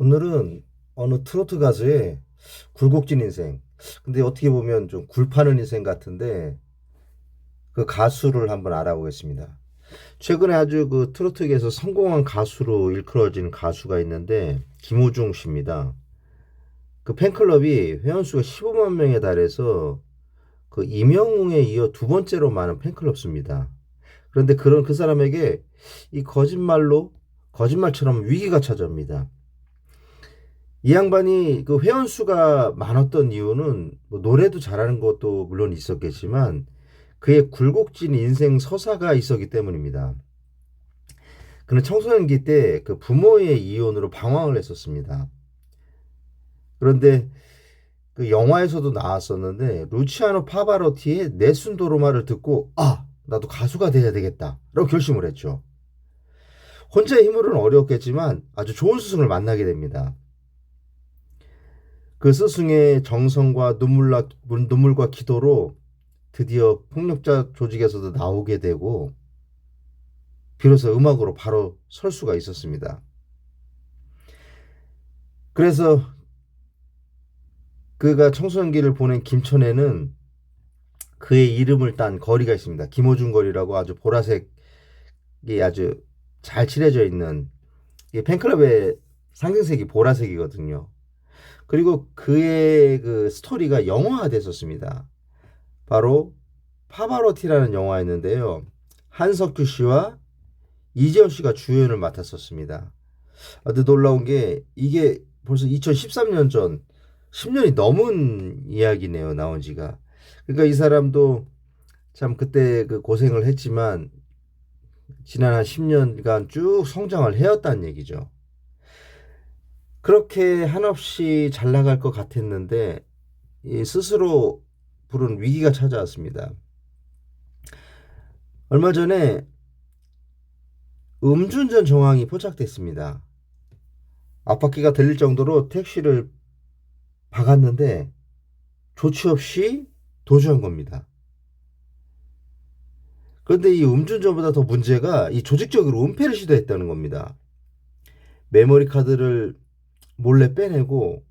오늘은 어느 트로트 가수의 굴곡진 인생. 근데 어떻게 보면 좀 굴파는 인생 같은데 그 가수를 한번 알아보겠습니다. 최근에 아주 그 트로트계에서 성공한 가수로 일컬어진 가수가 있는데 김호중 씨입니다. 그 팬클럽이 회원수가 15만 명에 달해서 그 임영웅에 이어 두 번째로 많은 팬클럽 수입니다. 그런데 그런 그 사람에게 이 거짓말처럼 위기가 찾아옵니다. 이 양반이 그 회원수가 많았던 이유는 뭐 노래도 잘하는 것도 물론 있었겠지만 그의 굴곡진 인생 서사가 있었기 때문입니다. 그는 청소년기 때 그 부모의 이혼으로 방황을 했었습니다. 그런데 그 영화에서도 나왔었는데 루치아노 파바로티의 네순 도로마를 듣고 나도 가수가 돼야 되겠다라고 결심을 했죠. 혼자의 힘으로는 어려웠겠지만 아주 좋은 스승을 만나게 됩니다. 그 스승의 정성과 눈물과 기도로 드디어 폭력자 조직에서도 나오게 되고 비로소 음악으로 바로 설 수가 있었습니다. 그래서 그가 청소년기를 보낸 김천에는 그의 이름을 딴 거리가 있습니다. 김호중 거리라고 아주 보라색이 아주 잘 칠해져 있는 이 팬클럽의 상징색이 보라색이거든요. 그리고 그의 그 스토리가 영화화됐었습니다. 바로 파바로티라는 영화였는데요. 한석규 씨와 이재현 씨가 주연을 맡았었습니다. 근데 놀라운 게 이게 벌써 2013년 전 10년이 넘은 이야기네요. 나온 지가. 그러니까 이 사람도 참 그때 그 고생을 했지만 지난 한 10년간 쭉 성장을 해왔다는 얘기죠. 그렇게 한없이 잘 나갈 것 같았는데 이 스스로 부른 위기가 찾아왔습니다. 얼마 전에 음주운전 정황이 포착됐습니다. 앞바퀴가 들릴 정도로 택시를 박았는데 조치 없이 도주한 겁니다. 그런데 이 음주운전보다 더 문제가 이 조직적으로 은폐를 시도했다는 겁니다. 메모리 카드를 몰래 빼내고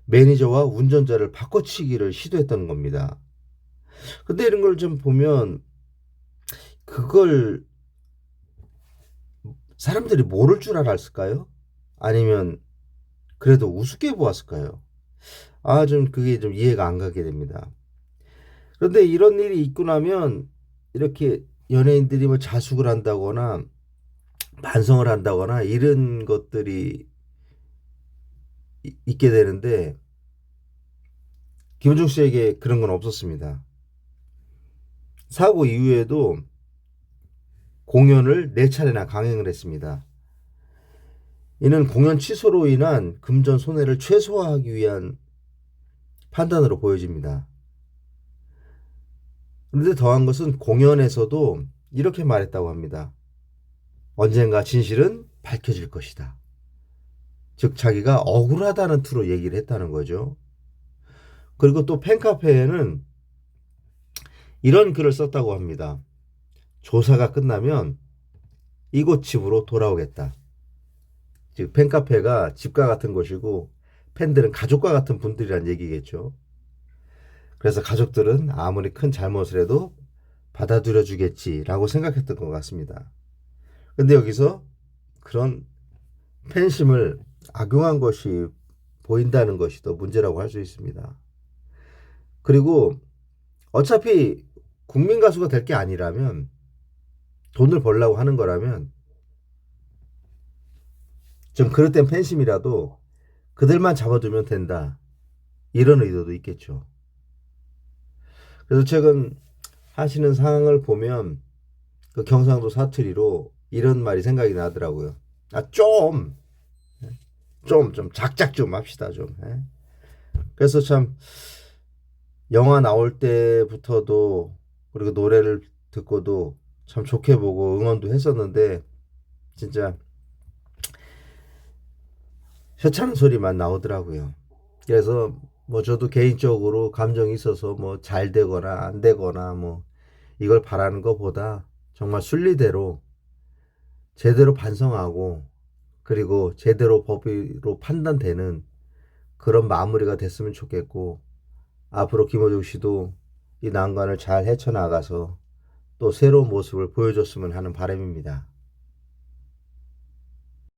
매니저와 운전자를 바꿔치기를 시도했다는 겁니다. 근데 이런 걸 좀 보면 그걸 사람들이 모를 줄 알았을까요? 아니면 그래도 우습게 보았을까요? 좀 그게 좀 이해가 안 가게 됩니다. 그런데 이런 일이 있고 나면 이렇게 연예인들이 뭐 자숙을 한다거나 반성을 한다거나 이런 것들이 있게 되는데 김은중 씨에게 그런 건 없었습니다. 사고 이후에도 공연을 4차례나 강행을 했습니다. 이는 공연 취소로 인한 금전 손해를 최소화하기 위한 판단으로 보여집니다. 그런데 더한 것은 공연에서도 이렇게 말했다고 합니다. 언젠가 진실은 밝혀질 것이다. 즉 자기가 억울하다는 투로 얘기를 했다는 거죠. 그리고 또 팬카페에는 이런 글을 썼다고 합니다. 조사가 끝나면 이곳 집으로 돌아오겠다. 즉 팬카페가 집과 같은 곳이고 팬들은 가족과 같은 분들이란 얘기겠죠. 그래서 가족들은 아무리 큰 잘못을 해도 받아들여 주겠지라고 생각했던 것 같습니다. 근데 여기서 그런 팬심을 악용한 것이 보인다는 것이 더 문제라고 할 수 있습니다. 그리고 어차피 국민 가수가 될 게 아니라면 돈을 벌려고 하는 거라면 좀 그릇된 팬심이라도 그들만 잡아두면 된다. 이런 의도도 있겠죠. 그래서 최근 하시는 상황을 보면 그 경상도 사투리로 이런 말이 생각이 나더라고요. 아, 좀 작작 좀 합시다, 좀. 예? 그래서 참 영화 나올 때부터도 그리고 노래를 듣고도 참 좋게 보고 응원도 했었는데 진짜 혀차는 소리만 나오더라고요. 그래서 뭐 저도 개인적으로 감정이 있어서 뭐 잘 되거나 안 되거나 뭐 이걸 바라는 것보다 정말 순리대로 제대로 반성하고 그리고 제대로 법으로 판단되는 그런 마무리가 됐으면 좋겠고, 앞으로 김호중 씨도 이 난관을 잘 헤쳐나가서 또 새로운 모습을 보여줬으면 하는 바람입니다.